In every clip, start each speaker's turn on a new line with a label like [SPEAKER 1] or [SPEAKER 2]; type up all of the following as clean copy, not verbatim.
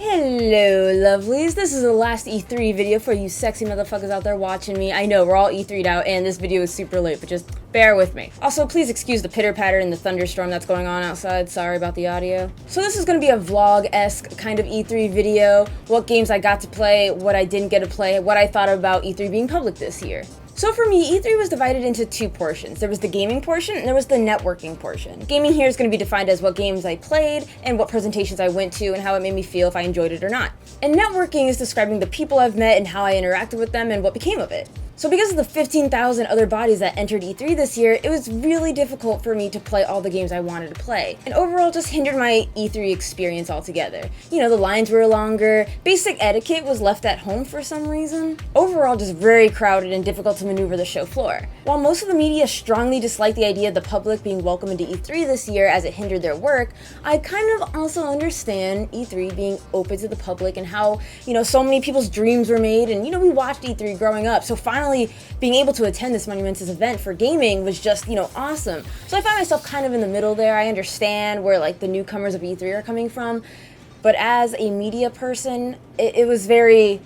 [SPEAKER 1] Hello lovelies, this is the last E3 video for you sexy motherfuckers out there watching me. I know, we're all E3'd out and this video is super late, but just bear with me. Also, please excuse the pitter patter and the thunderstorm that's going on outside, sorry about the audio. So this is going to be a vlog-esque kind of E3 video, what games I got to play, what I didn't get to play, what I thought about E3 being public this year. So for me, E3 was divided into two portions. There was the gaming portion and there was the networking portion. Gaming here is going to be defined as what games I played and what presentations I went to and how it made me feel if I enjoyed it or not. And networking is describing the people I've met and how I interacted with them and what became of it. So because of the 15,000 other bodies that entered E3 this year, it was really difficult for me to play all the games I wanted to play. And overall just hindered my E3 experience altogether. You know, the lines were longer, basic etiquette was left at home for some reason. Overall just very crowded and difficult to maneuver the show floor. While most of the media strongly disliked the idea of the public being welcome into E3 this year as it hindered their work, I kind of also understand E3 being open to the public and how, you know, so many people's dreams were made and, you know, we watched E3 growing up, so finally being able to attend this monumentous event for gaming was just, you know, awesome. So I find myself kind of in the middle there. I understand where like the newcomers of E3 are coming from, but as a media person, it was very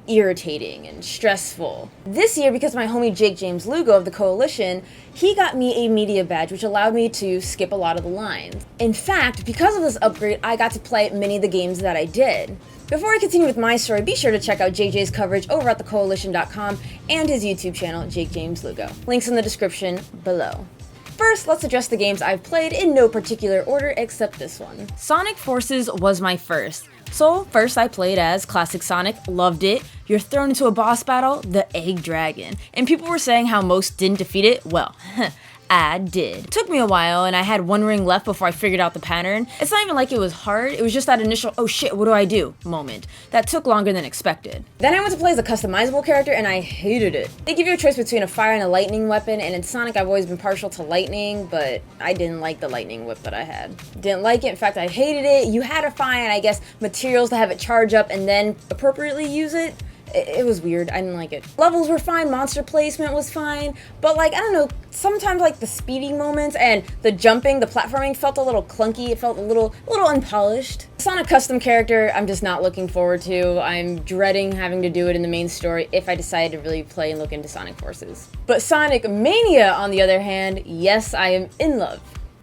[SPEAKER 1] irritating and stressful. This year, because my homie Jake James Lugo of the Coalition, he got me a media badge which allowed me to skip a lot of the lines. In fact, because of this upgrade, I got to play many of the games that I did. Before I continue with my story, be sure to check out JJ's coverage over at thecoalition.com and his YouTube channel, Jake James Lugo. Links in the description below. First, let's address the games I've played in no particular order except this one. Sonic Forces was my first. So first I played as Classic Sonic, loved it. You're thrown into a boss battle, the Egg Dragon. And people were saying how most didn't defeat it. Well, I did. It took me a while and I had one ring left before I figured out the pattern. It's not even like it was hard, it was just that initial oh shit, what do I do moment that took longer than expected. Then I went to play as a customizable character and I hated it. They give you a choice between a fire and a lightning weapon, and in Sonic I've always been partial to lightning, but I didn't like the lightning whip that I had. Didn't like it, in fact I hated it. You had to find, I guess, materials to have it charge up and then appropriately use it. It was weird, I didn't like it. Levels were fine, monster placement was fine, but like, I don't know, sometimes like the speeding moments and the jumping, the platforming felt a little clunky, it felt a little unpolished. Sonic custom character, I'm just not looking forward to. I'm dreading having to do it in the main story if I decide to really play and look into Sonic Forces. But Sonic Mania, on the other hand, yes, I am in love.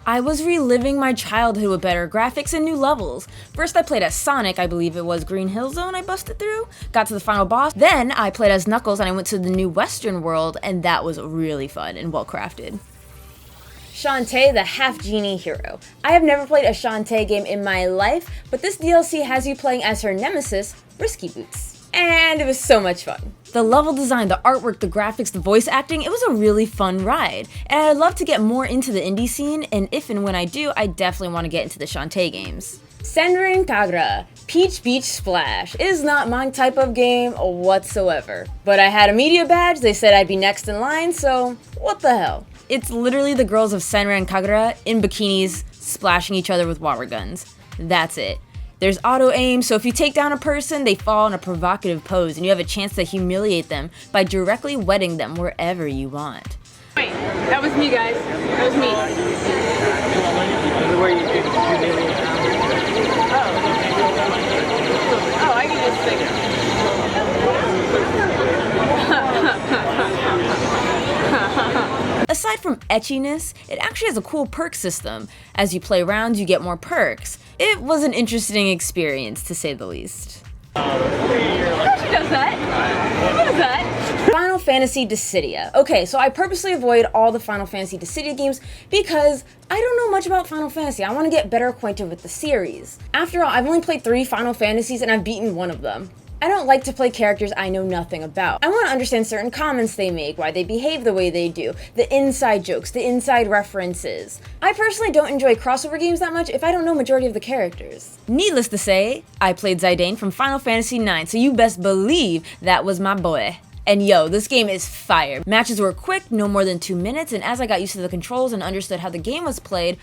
[SPEAKER 1] I was reliving my childhood with better graphics and new levels. First I played as Sonic, I believe it was Green Hill Zone I busted through, got to the final boss. Then I played as Knuckles and I went to the new Western world, and that was really fun and well crafted. Shantae, the half-genie hero. I have never played a Shantae game in my life, but this DLC has you playing as her nemesis, Risky Boots. And it was so much fun. The level design, the artwork, the graphics, the voice acting, it was a really fun ride. And I'd love to get more into the indie scene, and if and when I do, I definitely want to get into the Shantae games. Senran Kagura, Peach Beach Splash, is not my type of game whatsoever. But I had a media badge, they said I'd be next in line, so what the hell. It's literally the girls of Senran Kagura in bikinis splashing each other with water guns. That's it. There's auto-aim, so if you take down a person, they fall in a provocative pose, and you have a chance to humiliate them by directly wetting them wherever you want.
[SPEAKER 2] Wait, that was me, guys. That was me. Oh, I can just think.
[SPEAKER 1] Aside from etchiness, it actually has a cool perk system. As you play rounds, you get more perks. It was an interesting experience, to say the least.
[SPEAKER 2] Who does that? Who does that?
[SPEAKER 1] Final Fantasy Dissidia. Okay, so I purposely avoid all the Final Fantasy Dissidia games because I don't know much about Final Fantasy. I want to get better acquainted with the series. After all, I've only played 3 Final Fantasies and I've beaten one of them. I don't like to play characters I know nothing about. I want to understand certain comments they make, why they behave the way they do, the inside jokes, the inside references. I personally don't enjoy crossover games that much if I don't know majority of the characters. Needless to say, I played Zidane from Final Fantasy IX, so you best believe that was my boy. And yo, this game is fire. Matches were quick, no more than 2 minutes, and as I got used to the controls and understood how the game was played,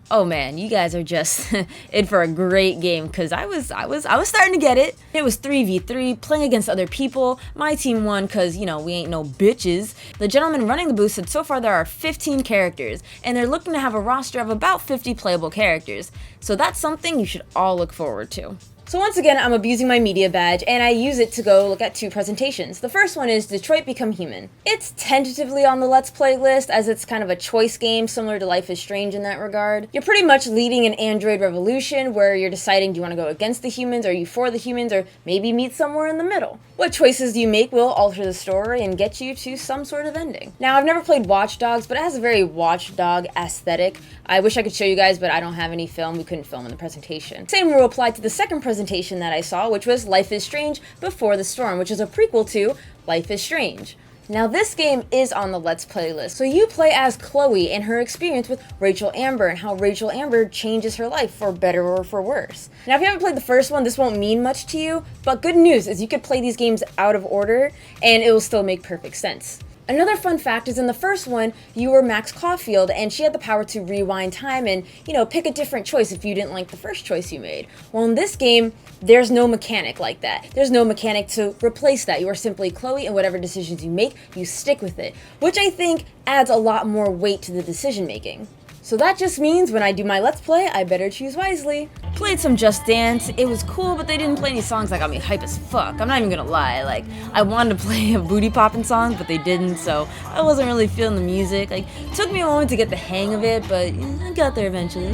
[SPEAKER 1] oh man, you guys are just in for a great game, because I was starting to get it. It was 3v3, playing against other people. My team won because, you know, we ain't no bitches. The gentleman running the booth said so far there are 15 characters, and they're looking to have a roster of about 50 playable characters. So that's something you should all look forward to. So once again, I'm abusing my media badge, and I use it to go look at 2 presentations. The first one is Detroit Become Human. It's tentatively on the Let's Play list, as it's kind of a choice game, similar to Life is Strange in that regard. You're pretty much leading an android revolution, where you're deciding, do you want to go against the humans, are you for the humans, or maybe meet somewhere in the middle. What choices you make will alter the story and get you to some sort of ending. Now, I've never played Watch Dogs, but it has a very Watch Dog aesthetic. I wish I could show you guys, but I don't have any film. We couldn't film in the presentation. Same rule applied to the second presentation that I saw, which was Life is Strange Before the Storm, which is a prequel to Life is Strange. Now, this game is on the Let's Play list, so you play as Chloe and her experience with Rachel Amber and how Rachel Amber changes her life for better or for worse. Now, if you haven't played the first one, this won't mean much to you, but good news is you could play these games out of order and it will still make perfect sense. Another fun fact is in the first one, you were Max Caulfield, and she had the power to rewind time and, pick a different choice if you didn't like the first choice you made. Well, in this game, there's no mechanic like that. There's no mechanic to replace that. You are simply Chloe, and whatever decisions you make, you stick with it, which I think adds a lot more weight to the decision making. So that just means when I do my Let's Play, I better choose wisely. Played some Just Dance. It was cool, but they didn't play any songs that got me hype as fuck. I'm not even gonna lie. I wanted to play a booty poppin' song, but they didn't, so I wasn't really feeling the music. It took me a moment to get the hang of it, but I got there eventually.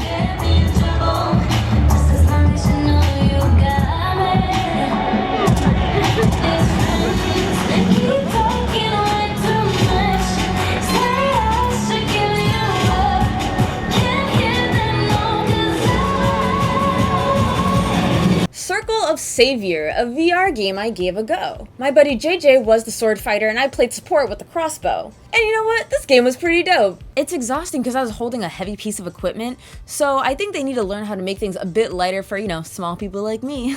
[SPEAKER 1] Circle of Savior, a VR game I gave a go. My buddy JJ was the sword fighter and I played support with the crossbow. And you know what? This game was pretty dope. It's exhausting because I was holding a heavy piece of equipment, so I think they need to learn how to make things a bit lighter for, small people like me.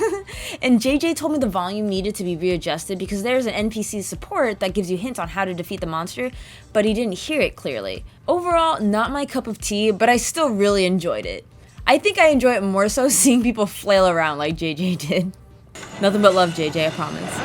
[SPEAKER 1] And JJ told me the volume needed to be readjusted because there's an NPC support that gives you hints on how to defeat the monster, but he didn't hear it clearly. Overall, not my cup of tea, but I still really enjoyed it. I think I enjoy it more so seeing people flail around like JJ did. Nothing but love, JJ, I promise.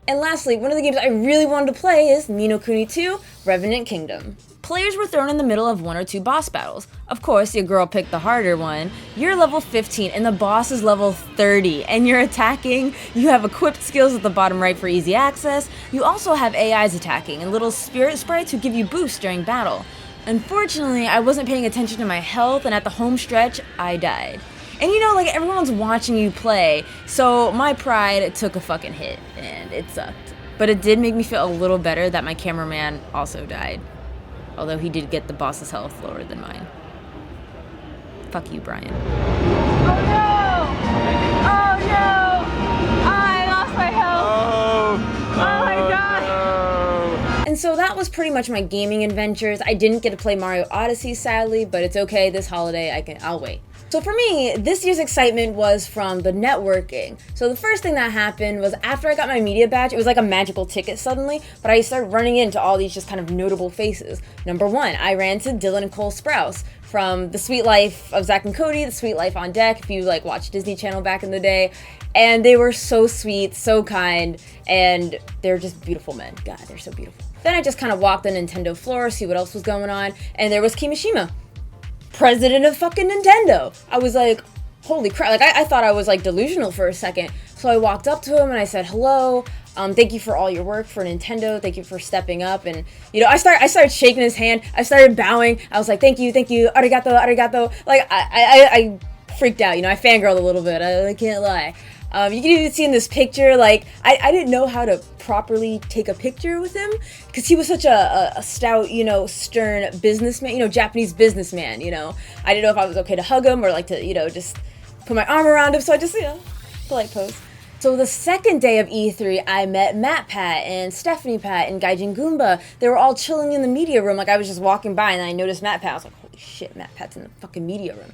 [SPEAKER 1] And lastly, one of the games I really wanted to play is Ni no Kuni 2: Revenant Kingdom. Players were thrown in the middle of 1 or 2 boss battles. Of course, your girl picked the harder one. You're level 15 and the boss is level 30 and you're attacking. You have equipped skills at the bottom right for easy access. You also have AIs attacking and little spirit sprites who give you boosts during battle. Unfortunately, I wasn't paying attention to my health and at the home stretch, I died. And everyone's watching you play, so my pride took a fucking hit and it sucked. But it did make me feel a little better that my cameraman also died. Although he did get the boss's health lower than mine. Fuck you, Bryan.
[SPEAKER 2] Oh no! Oh no! I lost my health! Oh my god!
[SPEAKER 1] And so that was pretty much my gaming adventures. I didn't get to play Mario Odyssey, sadly, but it's okay. This holiday, I'll wait. So for me, this year's excitement was from the networking. So the first thing that happened was after I got my media badge, it was like a magical ticket suddenly, but I started running into all these just kind of notable faces. Number 1, I ran to Dylan and Cole Sprouse from The Sweet Life of Zach and Cody, The Sweet Life on Deck, if you watched Disney Channel back in the day. And they were so sweet, so kind, and they're just beautiful men. God, they're so beautiful. Then I just kind of walked the Nintendo floor, see what else was going on, and there was Kimishima, president of fucking Nintendo. I was like, holy crap. I thought I was delusional for a second. So I walked up to him and I said, hello, thank you for all your work for Nintendo. Thank you for stepping up. And, I started shaking his hand. I started bowing. I was like, thank you, arigato, arigato. I freaked out, I fangirled a little bit. I can't lie. You can even see in this picture, I didn't know how to properly take a picture with him because he was such a stout, stern businessman, Japanese businessman, I didn't know if I was okay to hug him or to, just put my arm around him. So I just, polite pose. So the second day of E3, I met Matt Pat and Stephanie Pat and Gaijin Goomba. They were all chilling in the media room. I was just walking by and I noticed Matt Pat. I was like, holy shit, Matt Pat's in the fucking media room.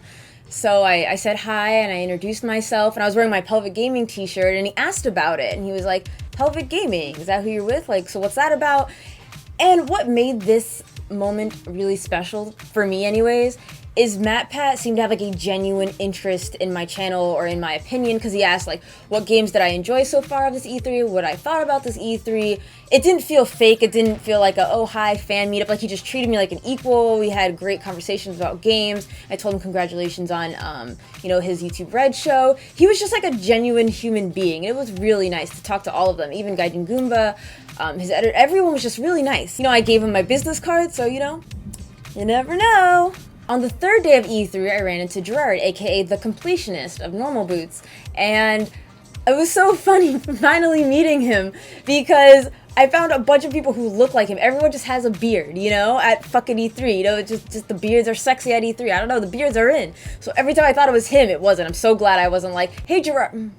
[SPEAKER 1] So I said hi and I introduced myself and I was wearing my Pelvic Gaming t-shirt and he asked about it and he was like, Pelvic Gaming, is that who you're with? So what's that about? And what made this moment really special, for me anyways, is MatPat seemed to have like a genuine interest in my channel or in my opinion, because he asked like what games did I enjoy so far of this E3, what I thought about this E3. It didn't feel fake, it didn't feel like a oh hi fan meetup, like he just treated me like an equal. We had great conversations about games. I told him congratulations on his YouTube Red show. He was just like a genuine human being. It was really nice to talk to all of them, even Gaijin Goomba, his editor, everyone was just really nice. I gave him my business card, so you never know. On the third day of E3, I ran into Gerard, aka the completionist of Normal Boots, and it was so funny finally meeting him because I found a bunch of people who look like him. Everyone just has a beard, at fucking E3. Just the beards are sexy at E3. I don't know, the beards are in. So every time I thought it was him, it wasn't. I'm so glad I wasn't like, hey Gerard.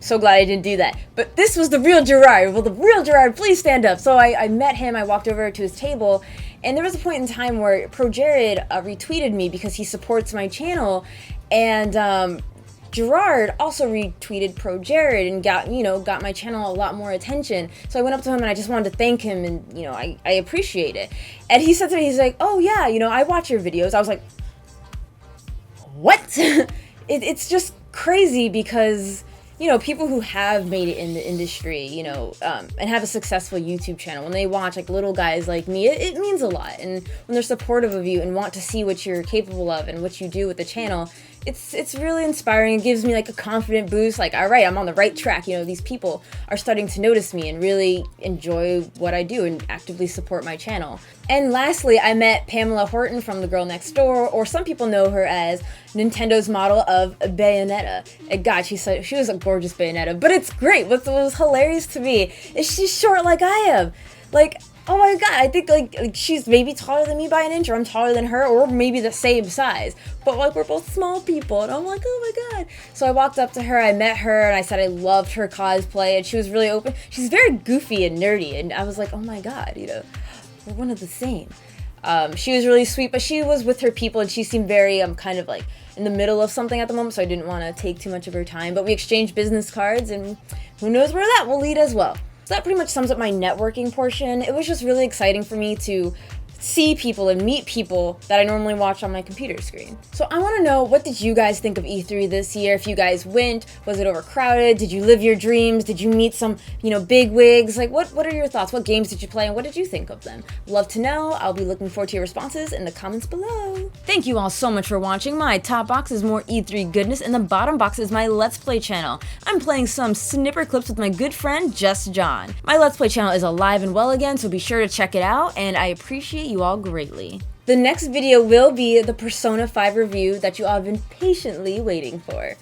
[SPEAKER 1] So glad I didn't do that. But this was the real Gerard. Will the real Gerard please stand up? So I met him, I walked over to his table, and there was a point in time where Pro Jared retweeted me because he supports my channel, and Gerard also retweeted Pro Jared and got my channel a lot more attention. So I went up to him and I just wanted to thank him, and I appreciate it. And he said to me, he's like, oh yeah, I watch your videos. I was like, what? It's just crazy because people who have made it in the industry, and have a successful YouTube channel, when they watch like little guys like me, it means a lot. And when they're supportive of you and want to see what you're capable of and what you do with the channel, it's really inspiring. It gives me like a confident boost, like, all right, I'm on the right track. These people are starting to notice me and really enjoy what I do and actively support my channel. And lastly, I met Pamela Horton from The Girl Next Door, or some people know her as Nintendo's model of Bayonetta. And God, she was a gorgeous Bayonetta, but it's great. What was hilarious to me is she's short like I am. Like, oh my God, I think like she's maybe taller than me by an inch, or I'm taller than her, or maybe the same size. But like we're both small people, and I'm like, oh my God. So I walked up to her, I met her, and I said I loved her cosplay, and she was really open. She's very goofy and nerdy, and I was like, oh my God, we're one of the same. She was really sweet, but she was with her people, and she seemed very kind of like in the middle of something at the moment, so I didn't want to take too much of her time. But we exchanged business cards, and who knows where that will lead as well. So that pretty much sums up my networking portion. It was just really exciting for me to see people and meet people that I normally watch on my computer screen. So I want to know, what did you guys think of E3 this year? If you guys went, was it overcrowded? Did you live your dreams? Did you meet some, big wigs? Like, what are your thoughts? What games did you play, and what did you think of them? Love to know. I'll be looking forward to your responses in the comments below. Thank you all so much for watching. My top box is more E3 goodness, and the bottom box is my Let's Play channel. I'm playing some snipper clips with my good friend, Just John. My Let's Play channel is alive and well again, so be sure to check it out, and I appreciate you all greatly. The next video will be the Persona 5 review that you all have been patiently waiting for.